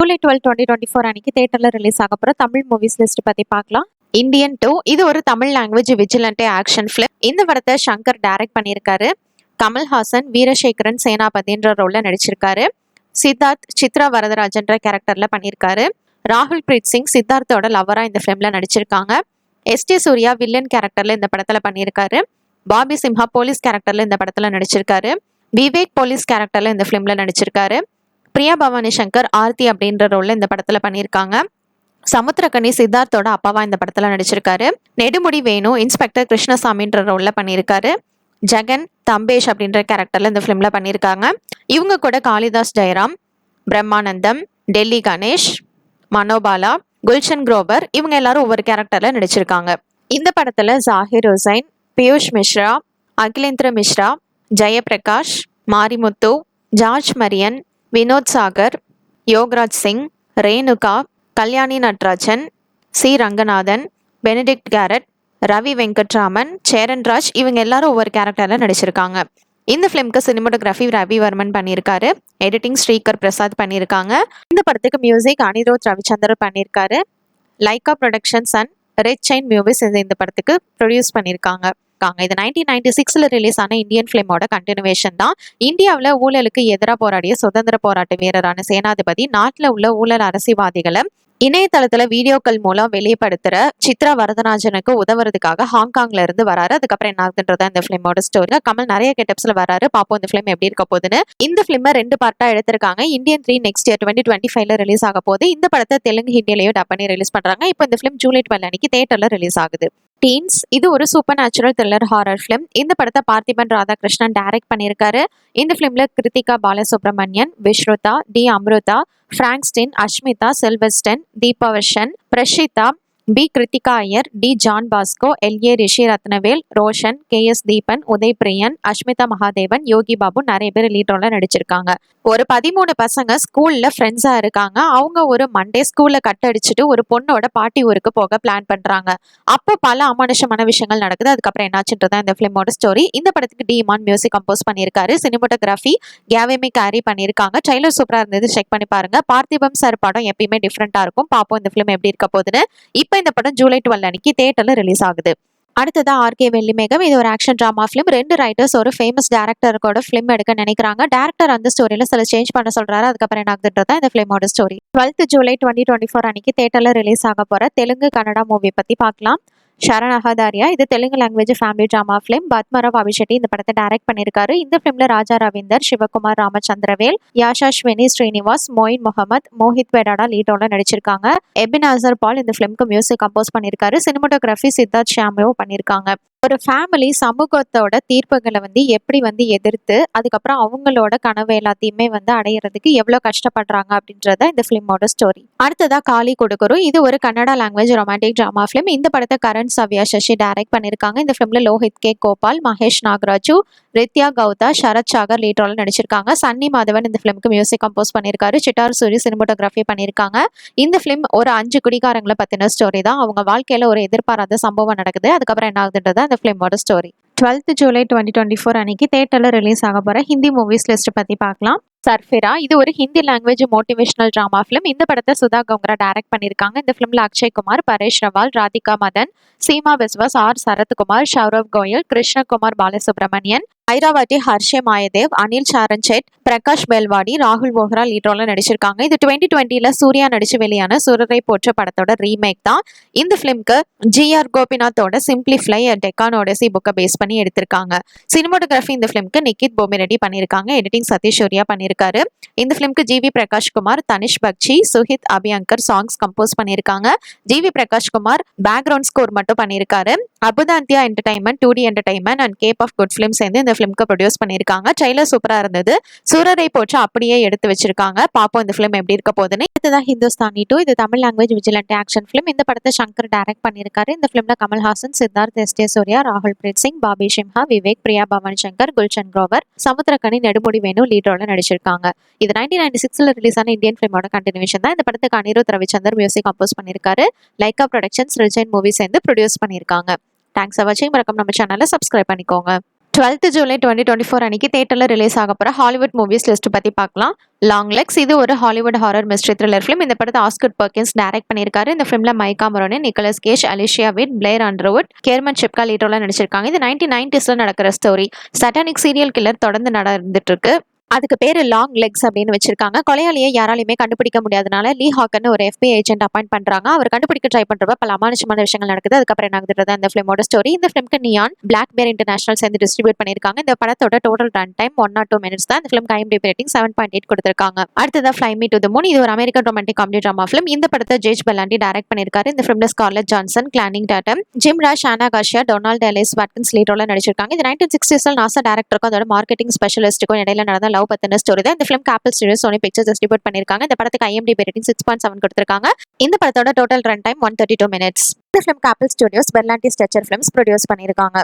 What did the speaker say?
ஜூலை 12 2024 அன்னைக்கு தியேட்டர்ல ரிலீஸ் ஆக போற தமிழ் மூவிஸ் லிஸ்ட் பத்தி பார்க்கலாம். இந்தியன் 2 இது ஒரு தமிழ் லாங்குவேஜ் விஜிலண்டே ஆக்ஷன் பிலிம். இந்த படத்தை சங்கர் டைரக்ட் பண்ணியிருக்காரு. கமல்ஹாசன் வீரசேகரன் சேனாபதின்ற ரோல்ல நடிச்சிருக்காரு. சித்தார்த் சித்ரா வரதராஜன்ற கேரக்டர்ல பண்ணியிருக்காரு. ராகுல் பிரீத் சிங் சித்தார்த்தோட லவரா இந்த பிலிம்ல நடிச்சிருக்காங்க. எஸ்டி சூர்யா வில்லன் கேரக்டர்ல இந்த படத்துல பண்ணியிருக்காரு. பாபி சிம்ஹா போலீஸ் கேரக்டர்ல இந்த படத்துல நடிச்சிருக்காரு. விவேக் போலீஸ் கேரக்டர்ல இந்த பிலிம்ல நடிச்சிருக்காரு. பிரியா பவானி சங்கர் ஆர்த்தி அப்படின்ற ரோல்ல இந்த படத்துல பண்ணியிருக்காங்க. சமுத்திரக்கனி சித்தார்த்தோட அப்பாவா இந்த படத்துல நடிச்சிருக்காரு. நெடுமுடி வேணு இன்ஸ்பெக்டர் கிருஷ்ணசாமின்ற ரோல்ல பண்ணியிருக்காரு. ஜெகன் தம்பேஷ் அப்படின்ற கேரக்டர்ல இந்த பிலிம்ல பண்ணியிருக்காங்க. இவங்க கூட காளிதாஸ் ஜெயராம், பிரம்மானந்தம், டெல்லி கணேஷ், மனோபாலா, குல்ஷன் குரோவர் இவங்க எல்லாரும் ஒவ்வொரு கேரக்டர்ல நடிச்சிருக்காங்க. இந்த படத்துல Zakir Hussain, Piyush Mishra, Akhilendra Mishra, Jayaprakash, Marimuthu, George Maryan, Vinod Sagar, Yograj Singh, Renuka, Kalyani Natarajan, C Ranganathan, Benedict Garrett, Ravi Venkatraman, Cheranraj இவங்க எல்லாரும் ஒவ்வொரு கேரக்டர்ல நடிச்சிருக்காங்க. இந்த ஃபிலிம்க்கு சினிமோட்டோகிராஃபி ரவிவர்மன் பண்ணியிருக்காரு. எடிட்டிங் ஸ்ரீகர் பிரசாத் பண்ணியிருக்காங்க. இந்த படத்துக்கு மியூசிக் அனிருத் ரவிச்சந்தர் பண்ணியிருக்காரு. Lyca productions and red chain movies இந்த படத்துக்கு ப்ரொடியூஸ் பண்ணியிருக்காங்க. இது 1996 ரிலீஸ் ஆன இந்தியன் பிலிமோட கண்டினியூவேஷன் தான். இந்தியாவில் ஊழலுக்கு எதிராக போராடிய சுதந்திர போராட்ட வீரரான சேனாதிபதி நாட்டில் உள்ள ஊழல் அரசியல்வாதிகளை இணையதளத்துல வீடியோக்கள் மூலம் வெளிப்படுத்துற சித்ரா வரதராஜனுக்கு உதவுறதுக்காக ஹாங்காங்ல இருந்து வராரு. அதுக்கப்புறம் என்ன ஆகுதுன்றதா இந்த பிலிமோட ஸ்டோரி. கமல் நிறைய கெட்டப்ஸ்ல வராரு. பாப்போம் இந்த பிலிம் எப்படி இருக்க போகுதுன்னு. இந்த பிலிம் 2 பார்ட்டா எடுத்திருக்காங்க. இந்தியன் 3 நெக்ஸ்ட் இயர் 2025 ரிலீஸ் ஆக போகுது. இந்த படத்தை தெலுங்கு ஹிந்திலையும் டப் பண்ணி ரிலீஸ் பண்றாங்க. இப்போ இந்த பிலிம் ஜூலை 12 அன்னைக்கு தியேட்டர்ல ரிலீஸ் ஆகுது. டீன்ஸ் இது ஒரு supernatural thriller horror film. இந்த படத்தை பார்த்திபன் ராதாகிருஷ்ணன் டைரக்ட் பண்ணியிருக்காரு. இந்த பிலிம்ல Krithika Balasubramanian, Vishrutha, T Amrutha, Frankstin, Ashmitha, Selvastan, Deepavarshan, Prashitha, B Krithika Iyer, T John Bosco, L A Rishi Rathnavel, Roshan, K S Deepan, Uday Priyan, Ashmitha Mahadevan, Yogi Babu நிறைய பேர் லீட் ரோல்ல நடிச்சிருக்காங்க. ஒரு 13 பசங்க ஸ்கூல்ல ஃப்ரெண்ட்ஸா இருக்காங்க. அவங்க ஒரு மண்டே ஸ்கூல்ல கட் அடிச்சுட்டு ஒரு பொண்ணோட பாட்டி ஊருக்கு போக பிளான் பண்றாங்க. அப்போ பல அமானுஷமான விஷயங்கள் நடக்குது. அதுக்கப்புறம் என்னாச்சுன்றதான் இந்த பிலிமோட ஸ்டோரி. இந்த படத்துக்கு டி இமான் மியூசிக் கம்போஸ் பண்ணியிருக்காரு. சினிமோட்டோகிராஃபி கேவேமி கேரி பண்ணியிருக்காங்க. ட்ரைலர் சூப்பரா இருந்தது, செக் பண்ணி பாருங்க. பார்த்திபம் சார் படம் எப்பயுமே டிஃப்ரெண்டா இருக்கும். பாப்போம் இந்த பிலிம் எப்படி இருக்க போகுதுன்னு. இப்போ இந்த படம் ஜூலை 12 அன்னைக்கு தியேட்டர்ல ரிலீஸ் ஆகுது. அடுத்ததா ஆர்கே வெள்ளிமேகம். இது ஒரு ஆக்ஷன் டிராமா பிலிம். 2 ரைட்டர்ஸ் ஒரு ஃபேமஸ் டேரக்டருக்கோட பிலிம் எடுக்க நினைக்கிறாங்க. டேரக்டர் அந்த ஸ்டோரியில சில சேஞ்ச் பண்ண சொல்றாரு. அதுக்கப்புறம் என்ன ஆகுதுன்றதா இந்த பிலிமோட ஸ்டோரி. 12 ஜூலை 2024 அன்னைக்கு தியேட்டர்ல ரிலீஸ் ஆக போற தெலுங்கு கன்னடா மூவி பத்தி பார்க்கலாம். ஷரண் அகதாரியா இது Telugu language family drama film. Padmarao Abhishetti இந்த படத்தை டைரக்ட் பண்ணியிருக்காரு. இந்த பிலிம்ல ராஜா ரவீந்தர், சிவகுமார் ராமச்சந்திரவேல், யாஷாஸ்வினி ஸ்ரீனிவாஸ், மொயின் முகமது, மோஹித் பெடாடா லீட் ரோல்ல நடிச்சிருக்காங்க. எபினாசர் பால் இந்த பிலிம்க்கு மியூசிக் கம்போஸ் பண்ணியிருக்காரு. சினிமோட்டோகிராஃபி சித்தார்த் ஷாமியோ பண்ணியிருக்காங்க. ஒரு ஃபேமிலி சமூகத்தோட தீர்ப்புகளை எப்படி எதிர்த்து அதுக்கப்புறம் அவங்களோட கனவு எல்லாத்தையுமே அடையிறதுக்கு எவ்வளவு கஷ்டப்படுறாங்க அப்படின்றத இந்த பிலிமோட ஸ்டோரி. அடுத்ததா காளி கொடுக்குரு. இது ஒரு Kannada language romantic drama film. இந்த படத்தை கரண் சவ்யா சசி டைரக்ட் பண்ணியிருக்காங்க. இந்த பிலிம்ல லோஹித் கே கோபால், மகேஷ் நாகராஜு, ரித்யா கவுதா, சரத் சாகர் லீட் ரோல்ல நடிச்சிருக்காங்க. சன்னி மாதவன் இந்த பிலிம்க்கு மியூசிக் கம்போஸ் பண்ணியிருக்காரு. சிட்டார் சூரி சினிமோட்டோகிராஃபி பண்ணியிருக்காங்க. இந்த பிலிம் ஒரு 5 குடிகாரங்களை பத்தின ஸ்டோரி தான். அவங்க வாழ்க்கையில ஒரு எதிர்பாராத சம்பவம் நடக்குது. அதுக்கப்புறம் என்ன ஆகுதுன்றதா இந்த பிலிமோட ஸ்டோரி. 12 ஜூலை 2024 அன்னைக்கு தியேட்டர்ல ரிலீஸ் ஆக போற ஹிந்தி மூவிஸ் லிஸ்ட் பத்தி பார்க்கலாம். சர்ஃபிரா இது ஒரு Hindi language motivational drama film. இந்த படத்தை சுதா கவுங்கரா டைரக்ட் பண்ணியிருக்காங்க. இந்த பிலிம்ல அக்ஷய் குமார், பரேஷ் ரவால், ராதிகா மதன், சீமா விஸ்வாஸ், ஆர் சரத்குமார், சௌரவ் கோயல், கிருஷ்ணகுமார் பாலசுப்ரமணியன், ஐராவதி, ஹர்ஷே மாயதேவ், அனில் சாரன்செட், பிரகாஷ் பெல்வாடி, ராகுல் போஹ்ரா லீட் ரோல்ல நடிச்சிருக்காங்க. இது 2020 சூர்யா நடிச்சு வெளியான சூரரை போற்ற படத்தோட ரீமேக் தான். இந்த பிலிம்க்கு ஜிஆர் கோபிநாத்தோட சிம்பிளிஃபை டெக்கான் ஓடசி புக்கை பேஸ் பண்ணி எடுத்திருக்காங்க. சினிமோட்டோகிராஃபி இந்த பிலிம்க்கு நிக்கித் போமிரெட்டி பண்ணியிருக்காங்க. எடிட்டிங் சதீஷ் சூர்யா பண்ணியிருக்காரு. இந்த பிலிம்க்கு G V Prakash Kumar, Tanishk Bagchi, Suhit Abhyankar songs compose பண்ணியிருக்காங்க. G V Prakash Kumar background score மட்டும் பண்ணியிருக்காரு. Abundantia entertainment, 2D entertainment and Cape of Good film சேர்ந்து இந்த பிலிம்க்கு ப்ரொடியூஸ் பண்ணியிருக்காங்க. ட்ரைலர் சூப்பரா இருந்தது. சூரரை போற்று அப்படியே எடுத்து வச்சிருக்காங்க. பாப்போம் இந்த பிலிம் எப்படி இருக்க போகுதுன்னு. இதுதான் ஹிந்துஸ்தானி 2. இது Tamil language vigilante action film. இந்த படத்தை சங்கர் டைரக்ட் பண்ணியிருக்காரு. இந்த பிலிம்ல கமல்ஹாசன், சித்தார்த், எஸ்டி சூர்யா, ராகுல் பிரீத் சிங், பாபி சிம்ஹா, விவேக், பிரியா பவானி சங்கர், குல்ஷன் குரோவர், சமுத்திரக்கனி, நெடுமுடி வேணு லீட் ரோல்ல நடிச்சிருக்காங்க. இது 1996 ரிலீஸ் ஆன இந்தியன் பிலிமோட கண்டினியூஷன் தான். இந்த படத்துக்கு அனிருத் ரவிச்சந்தர் மியூசிக் கம்போஸ் பண்ணியிருக்காரு. Lyca productions red chain movie சேர்ந்து ப்ரொடியூஸ் பண்ணியிருக்காங்க. தேங்க்ஸ் ஃபார் வாட்சிங். மறக்காம நம்ம சேனலை சப்ஸ்கிரைப் பண்ணிக்கோங்க. 12th ஜூலை 2024 அன்னைக்கு தியேட்டர்ல ரிலீஸ் ஆக போற ஹாலிவுட் மூவிஸ் லிஸ்ட் பத்தி பார்க்கலாம். லாங் லெக்ஸ் இது ஒரு Hollywood horror mystery thriller film. இந்த படத்தை ஆஸ்கர் பெர்கின்ஸ் டைரக்ட் பண்ணியிருக்காரு. இந்த ஃபிலிம்ல மைக்கா மொரோனி, நிக்கோலஸ் கேஜ், அலிஷியா விட், பிளேர் அண்டர்வுட், கேர்மன் ஷிப்கா லீடரோல நடிச்சிருக்காங்க. இது 1990s நடக்கிற ஸ்டோரி. சட்டானிக் சீரியல் கில்லர் தொடர்ந்து நடந்துட்டு இருக்கு. அதுக்கு பேரு லாங் லெக்ஸ் அப்படின்னு வச்சிருக்காங்க. கொலையாளியை யாராலையுமே கண்டுபிடிக்க முடியாதனால லீ ஹாக்கர்னு ஒரு FBI ஏஜென்ட் அப்பாயிண்ட் பண்றாங்க. அவர் கண்டுபிடிக்க ட்ரை பண்றப்ப பல அமானுஷமான விஷயங்கள் நடக்குது. அதுக்கப்புறம் என்ன ஆகுதுன்றது இந்த ஃபிலிமோட ஸ்டோரி. இந்த ஃபிலிம்க்கு நியான் பிளாக் பேர் இன்டர்நேஷனல் சேர்ந்து டிஸ்ட்ரிபியூட் பண்ணிருக்காங்க. இந்த படத்தோட டோட்டல் ரன் டைம் 102 minutes தான். இந்த ஃபிலிம் IMDb ரேட்டிங் 7.8 கொடுத்திருக்காங்க. அடுத்ததா fly me to the moon. இது ஒரு American romantic comedy drama film. இந்த படத்தை ஜேஜ் பெல்லாண்டி டைரக்ட் பண்ணிருக்காரு. இந்த ஃபிலிம்ல scarlet Johnson, கிளானிங் Tottenham, gym Rash, ஆனா காஷியா, டொனால்ட் எலிஸ் வாட்கின்ஸ் லீடரோல நடிச்சிருக்காங்க. இது 1960s நாசா டைரக்டருக்கும் அதோட மார்க்கெட்டிங் ஸ்பெஷலிஸ்ட்டுக்கும் இடையில நடந்த லவ் பத்தின ஸ்டோரி தான். இந்த film Apple Studios, Sony Pictures distribute பண்ணிருக்காங்க. இந்த படத்துக்கு IMDb ரேட்டிங் 6.7 கொடுத்திருக்காங்க. இந்த படத்தோட டோட்டல் ரன் டைம் 132 minutes. இந்த ஃபிலிம் ஆப்பிள் ஸ்டுடியோஸ் பெர்லாண்டி ஸ்ட்ரெச்சர் ஃபிலிம்ஸ் ப்ரொடியூஸ் பண்ணிருக்காங்க.